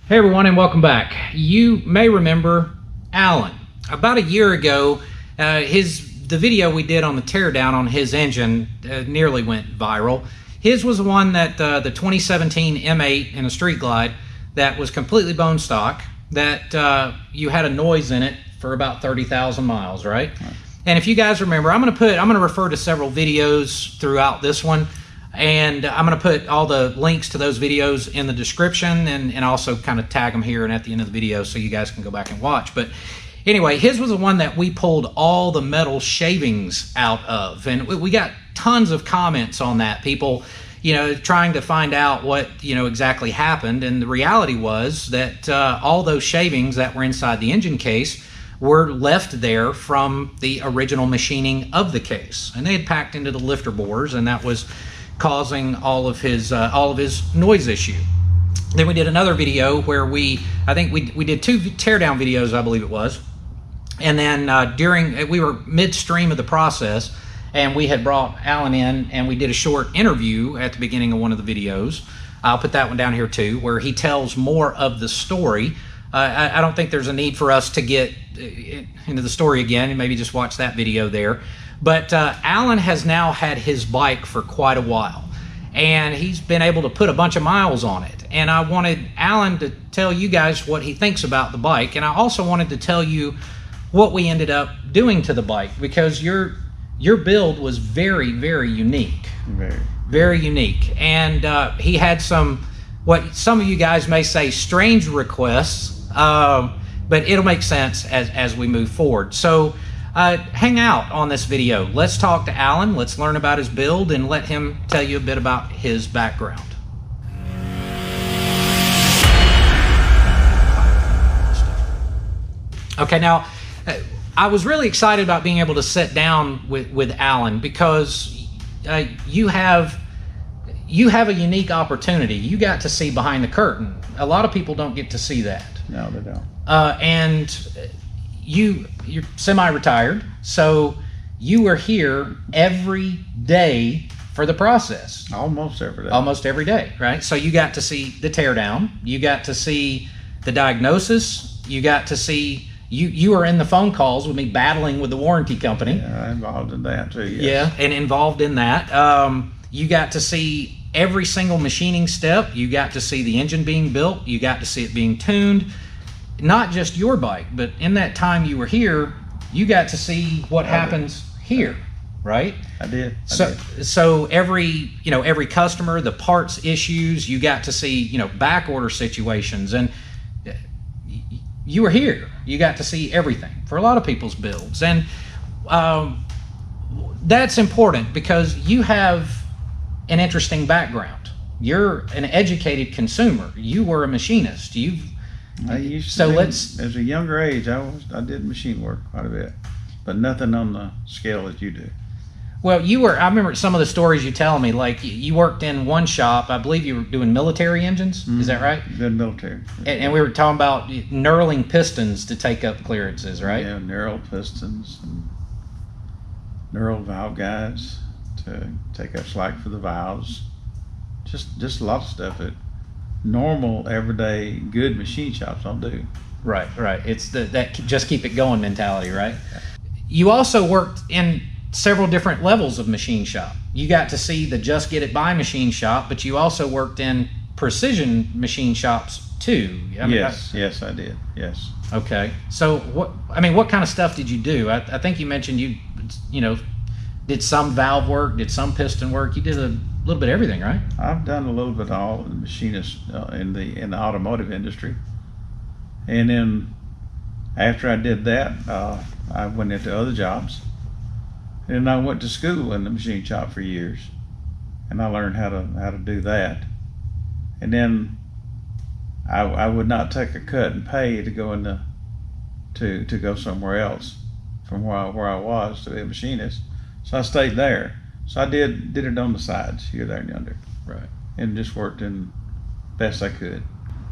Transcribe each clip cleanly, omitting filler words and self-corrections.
Hey everyone, and welcome back. You may remember Alan. About a year ago, the video we did on the teardown on his engine nearly went viral. His was the one that the 2017 M8 in a Street Glide that was completely bone stock, that you had a noise in it for about 30,000 miles, right? And if you guys remember, I'm going to refer to several videos throughout this one. And I'm going to put all the links to those videos in the description and also kind of tag them here and at the end of the video so you guys can go back and watch. But anyway, his was the one that we pulled all the metal shavings out of. And we got tons of comments on that. People, trying to find out what, exactly happened. And the reality was that all those shavings that were inside the engine case were left there from the original machining of the case. And they had packed into the lifter bores, and that was causing all of his noise issue. Then we did another video where I think we did two teardown videos, I believe it was. And then we were midstream of the process, and we had brought Alan in, and we did a short interview at the beginning of one of the videos. I'll put that one down here too, where he tells more of the story. I don't think there's a need for us to get into the story again, and maybe just watch that video there. But Alan has now had his bike for quite a while, and he's been able to put a bunch of miles on it. And I wanted Alan to tell you guys what he thinks about the bike, and I also wanted to tell you what we ended up doing to the bike, because your build was very, very unique. Very unique. And he had what some of you guys may say strange requests, but it'll make sense as we move forward. So hang out on this video. Let's talk to Alan. Let's learn about his build and let him tell you a bit about his background. Okay, now I was really excited about being able to sit down with Alan, because you have a unique opportunity. You got to see behind the curtain. A lot of people don't get to see that. No, they don't. And you're semi-retired, so you were here every day for the process. Almost every day. Almost every day, right? So you got to see the teardown, you got to see the diagnosis, you got to see, you were in the phone calls with me battling with the warranty company. Yeah, I'm involved in that too, yes. Yeah, and involved in that. You got to see every single machining step, you got to see the engine being built, you got to see it being tuned. Not just your bike, but in that time you were here, you got to see what happens here, right? I did. So every customer, the parts issues, you got to see, back order situations, and you were here. You got to see everything for a lot of people's builds. And that's important because you have an interesting background. You're an educated consumer. You were a machinist. I used to as a younger age, I did machine work quite a bit, but nothing on the scale that you do. Well, I remember some of the stories you tell me, like you worked in one shop, I believe you were doing military engines, is that right? Did military. And we were talking about knurling pistons to take up clearances, right? Yeah, knurl pistons and knurl valve guides to take up slack for the valves. Just a lot of stuff that normal, everyday, good machine shops don't do. Right. It's that just keep it going mentality, right? You also worked in several different levels of machine shop. You got to see the just get it by machine shop, but you also worked in precision machine shops too. Yes, I did. Yes. Okay. So what kind of stuff did you do? I think you mentioned you did some valve work, did some piston work. You did a little bit of everything, right? I've done a little bit of all the machinist in the automotive industry, and then after I did that, I went into other jobs, and I went to school in the machine shop for years, and I learned how to do that. And then I would not take a cut in pay to go to go somewhere else from where I was to be a machinist, so I stayed there. So I did it on the sides, here, there, and yonder. Right. And just worked in best I could.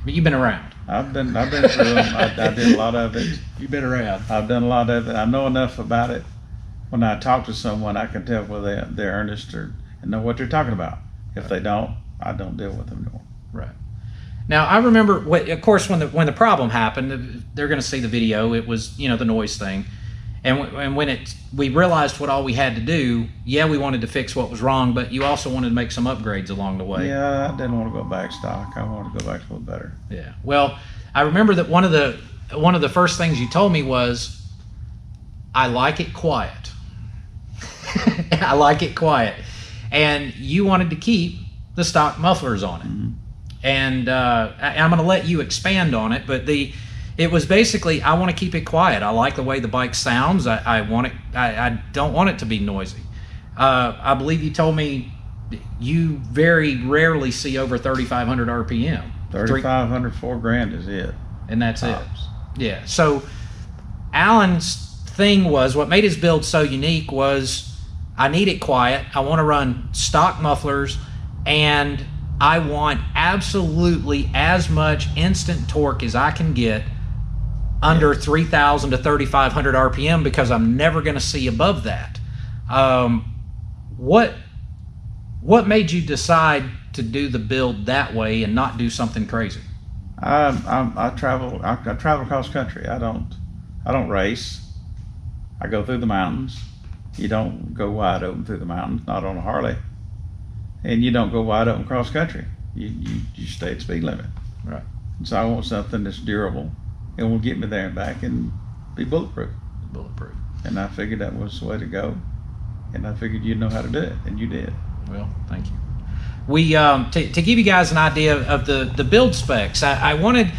But you've been around. I've been through them. I did a lot of it. You've been around. I've done a lot of it. I know enough about it. When I talk to someone, I can tell whether they're earnest and know what they're talking about. If they don't, I don't deal with them anymore. Right. Now I remember, of course, when the problem happened, they're going to see the video. It was, you know, the noise thing, and when we realized what all we had to do. Yeah, we wanted to fix what was wrong, but you also wanted to make some upgrades along the way. Yeah, I didn't want to go back stock. I wanted to go back to a little better. Yeah. Well, I remember that one of the first things you told me was, I like it quiet. I like it quiet, and you wanted to keep the stock mufflers on it. Mm-hmm. And I'm going to let you expand on it, but it was basically, I want to keep it quiet. I like the way the bike sounds. I want it. I don't want it to be noisy. I believe you told me you very rarely see over 3,500 RPM. 3,500, $4,000 is it, and that's tops. It. Yeah. So Alan's thing was, what made his build so unique was, I need it quiet. I want to run stock mufflers, and I want absolutely as much instant torque as I can get under 3,000 to 3,500 RPM, because I'm never going to see above that. What made you decide to do the build that way and not do something crazy? I travel across country. I don't race. I go through the mountains. You don't go wide open through the mountains, not on a Harley. And you don't go wide open cross country. You stay at speed limit. Right. And so I want something that's durable and will get me there and back and be bulletproof. Bulletproof. And I figured that was the way to go. And I figured you'd know how to do it, and you did. Well, thank you. We to give you guys an idea of the build specs, I wanted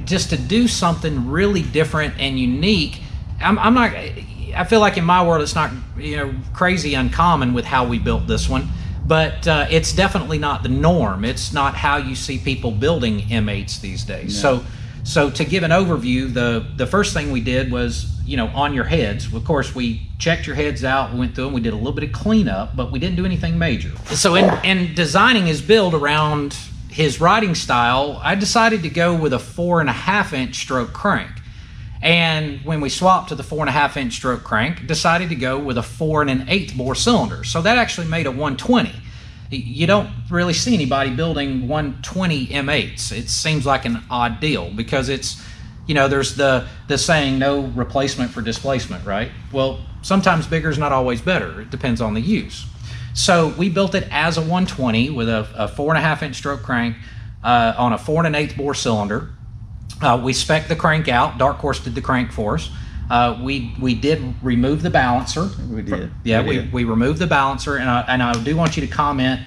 just to do something really different and unique. I'm not. I feel like in my world it's not, you know, crazy uncommon with how we built this one. But it's definitely not the norm. It's not how you see people building M8s these days. No. So to give an overview, the first thing we did was, you know, on your heads. Of course, we checked your heads out, we went through them, we did a little bit of cleanup, but we didn't do anything major. So in designing his build around his riding style, I decided to go with a 4.5-inch stroke crank. And when we swapped to the 4.5-inch stroke crank, decided to go with a 4 1/8 bore cylinder. So that actually made a 120. You don't really see anybody building 120 M8s. It seems like an odd deal, because it's, you know, there's the saying, no replacement for displacement, right? Well, sometimes bigger is not always better. It depends on the use. So we built it as a 120 with a 4.5-inch stroke crank on a 4 1/8 bore cylinder. We spec'd the crank out. Dark Horse did the crank for us. We did remove the balancer. We did. We removed the balancer, and I do want you to comment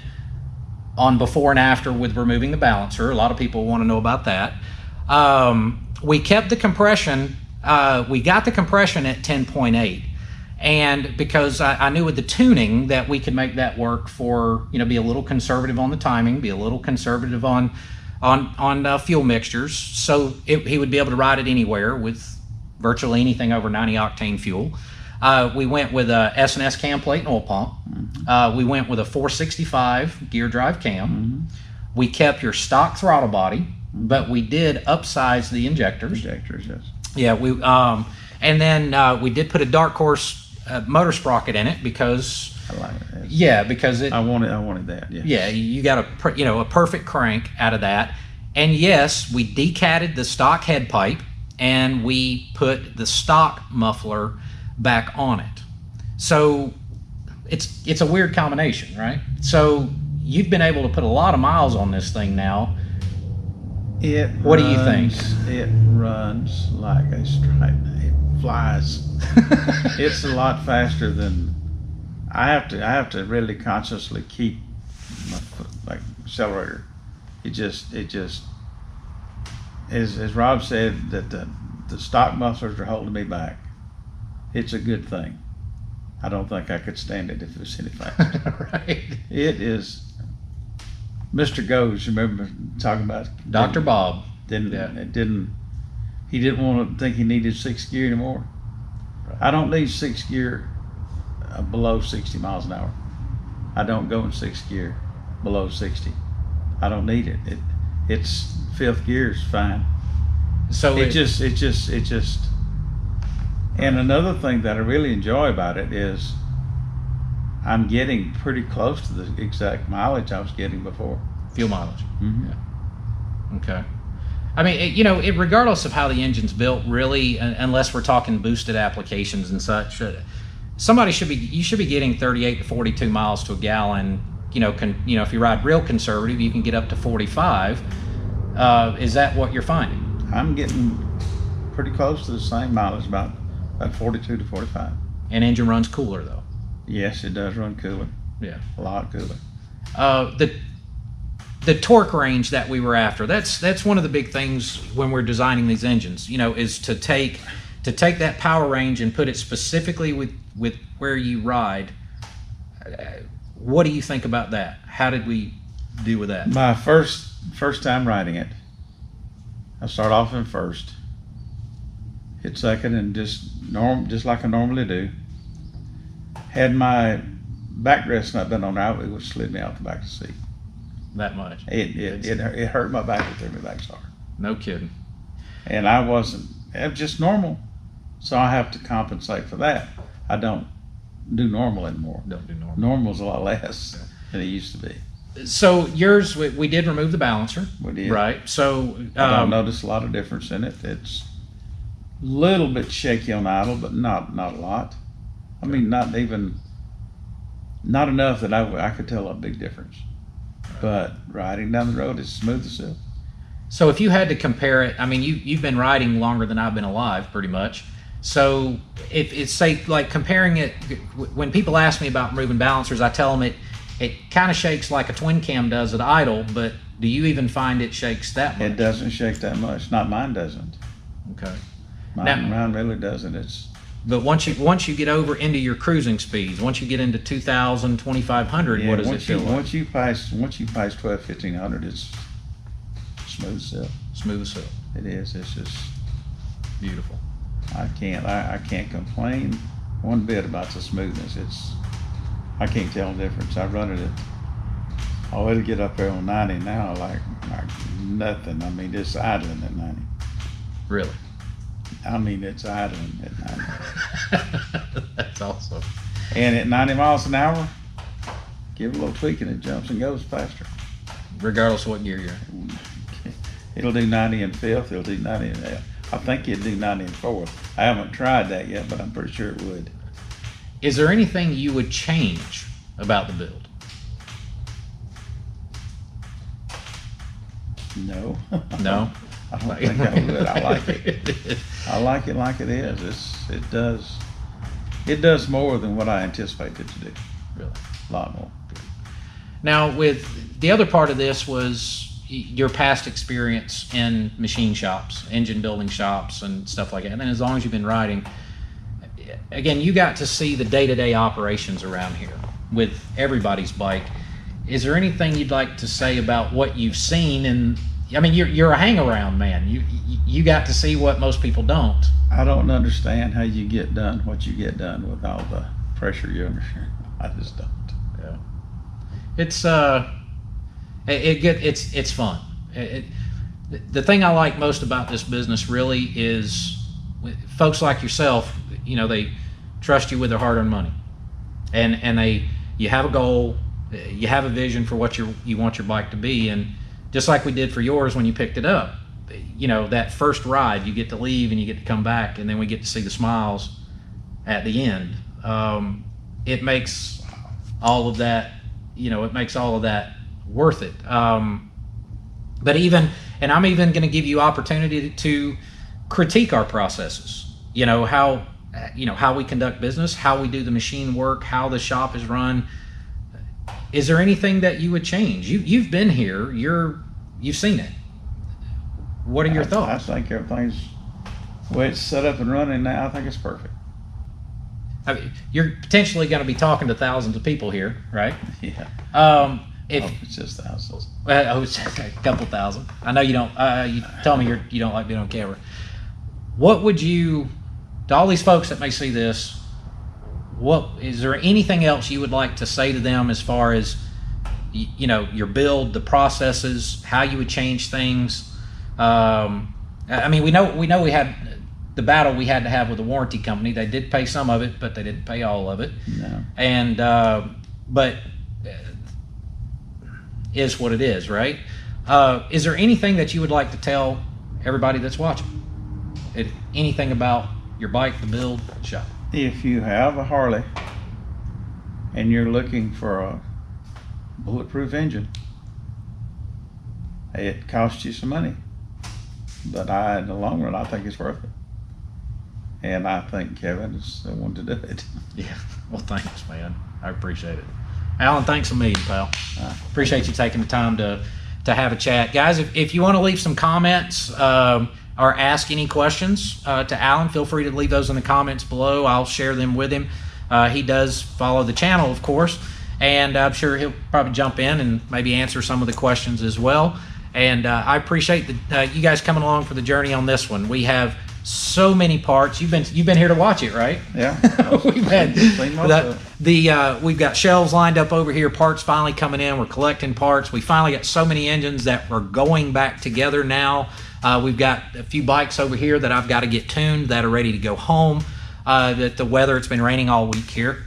on before and after with removing the balancer. A lot of people want to know about that. We kept the compression. We got the compression at 10.8, and because I knew with the tuning that we could make that work for, you know, be a little conservative on the timing, be a little conservative on fuel mixtures, so he would be able to ride it anywhere with virtually anything over 90 octane fuel. We went with a S&S cam plate and oil pump. Mm-hmm. We went with a 465 gear drive cam. Mm-hmm. We kept your stock throttle body, but we did upsize the injectors. Injectors, yes. Yeah, and then we did put a Dark Horse motor sprocket in it, because I like it. Yeah, because I wanted that. Yeah. Yeah, you got a perfect crank out of that. And yes, we decatted the stock head pipe, and we put the stock muffler back on it. So it's a weird combination, right? So you've been able to put a lot of miles on this thing now. What do you think? It runs like a stripe. It flies. It's a lot faster than I have to really consciously keep my foot, like accelerator. It just as Rob said, that the stock mufflers are holding me back. It's a good thing. I don't think I could stand it if it was any faster. Right. It is. Mr. Goes, remember talking about Dr. Bob? He didn't want to think he needed 6th gear anymore. Right. I don't need 6th gear below 60 miles an hour. I don't go in 6th gear below 60. I don't need it. It's 5th gear is fine. So it just. And another thing that I really enjoy about it is I'm getting pretty close to the exact mileage I was getting before. Fuel mileage. Mm-hmm. Yeah. Okay. I mean, regardless of how the engine's built, really, unless we're talking boosted applications and such, you should be getting 38 to 42 miles to a gallon. If you ride real conservative, you can get up to 45. Is that what you're finding? I'm getting pretty close to the same mileage, about 42 to 45. And engine runs cooler though. Yes, it does run cooler. Yeah, a lot cooler. The torque range that we were after, that's one of the big things when we're designing these engines, is to take that power range and put it specifically with where you ride. What do you think about that? How did we do with that? My first time riding it, I start off in first, hit second, and just like I normally do. Had my backrest not been on there, it would slid me out the back of the seat. That much. It hurt my back and threw me back hard. No kidding. And it was just normal. So I have to compensate for that. I don't do normal anymore. Don't do normal. Normal's a lot less than it used to be. So yours, we did remove the balancer. We did. Right. So I don't notice a lot of difference in it. It's a little bit shaky on idle, but not a lot. I mean, not enough that I could tell a big difference. But riding down the road is smooth as silk. So if you had to compare it, I mean, you've been riding longer than I've been alive, pretty much. So if it's, say, like comparing it, when people ask me about removing balancers, I tell them it kind of shakes like a twin cam does at idle, but do you even find it shakes that much? It doesn't shake that much. Not mine doesn't. Okay. Mine really doesn't. But once you get over into your cruising speeds, once you get into 2,000, 2,500, what does it feel like? Once you pass 12, 1,500, it's smooth as silk. Smooth as silk. It is. It's just beautiful. I can't complain one bit about the smoothness. I can't tell the difference. I run it it'll get up there on 90 now like nothing. I mean, it's idling at 90. Really? I mean, it's idling at 90. That's awesome. And at 90 miles an hour, give it a little tweak and it jumps and goes faster. Regardless of what gear you're in. It'll do 90 in fifth. It'll do 90 in F. I think it'd do 90 in fourth. I haven't tried that yet, but I'm pretty sure it would. Is there anything you would change about the build? No. No? I don't think I would. I like it. I like it like it is. It does more than what I anticipated to do. Really? A lot more. Now, with the other part of this was your past experience in machine shops, engine building shops and stuff like that. And then as long as you've been riding, again, you got to see the day-to-day operations around here with everybody's bike. Is there anything you'd like to say about what you've seen? And I mean, you're a hang-around man. You got to see what most people don't. I don't understand how you get done what you get done with all the pressure you're under. I just don't. Yeah. It's fun. The thing I like most about this business really is folks like yourself. They trust you with their hard-earned money, and you have a goal, you have a vision for what you want your bike to be, and just like we did for yours when you picked it up. That first ride, you get to leave and you get to come back, and then we get to see the smiles at the end. It makes all of that, worth it. But I'm even going to give you opportunity to critique our processes. How we conduct business, how we do the machine work, how the shop is run. Is there anything that you would change? You've been here. You've seen it. What are your thoughts? I think everything's the way it's set up and running now. I think it's perfect. I mean, you're potentially going to be talking to thousands of people here, right? Yeah. It's just thousands. It's a couple thousand. I know you don't. You tell me you don't like being on camera. What would you, to all these folks that may see this, is there anything else you would like to say to them as far as your build, the processes, how you would change things? I mean, we know we had the battle we had to have with the warranty company. They did pay some of it, but they didn't pay all of it. No. And but is what it is, right? Is there anything that you would like to tell everybody that's watching? Anything about your bike, the build, shop? If you have a Harley and you're looking for a bulletproof engine, it costs you some money, but in the long run, I think it's worth it. And I think Kevin is the one to do it. Yeah. Well, thanks, man. I appreciate it. Alan, thanks a million, pal. Appreciate you taking the time to have a chat. Guys, if you want to leave some comments or ask any questions to Alan, feel free to leave those in the comments below. I'll share them with him. He does follow the channel, of course, and I'm sure he'll probably jump in and maybe answer some of the questions as well. And I appreciate you guys coming along for the journey on this one. We have so many parts. You've been here to watch it, right? Yeah. We've got shelves lined up over here. Parts finally coming in. We're collecting parts. We finally got so many engines that are going back together now. We've got a few bikes over here that I've got to get tuned that are ready to go home. The weather, it's been raining all week here.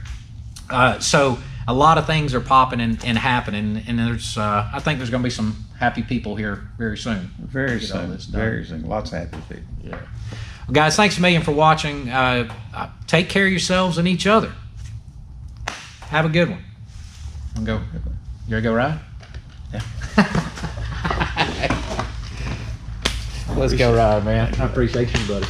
So a lot of things are popping and happening, and I think there's going to be some happy people here very soon. Very soon. Very soon. Lots of happy people. Yeah. Well, guys, thanks a million for watching. Take care of yourselves and each other. Have a good one. You gonna go ride? Yeah. Let's go ride, man. I appreciate you, buddy.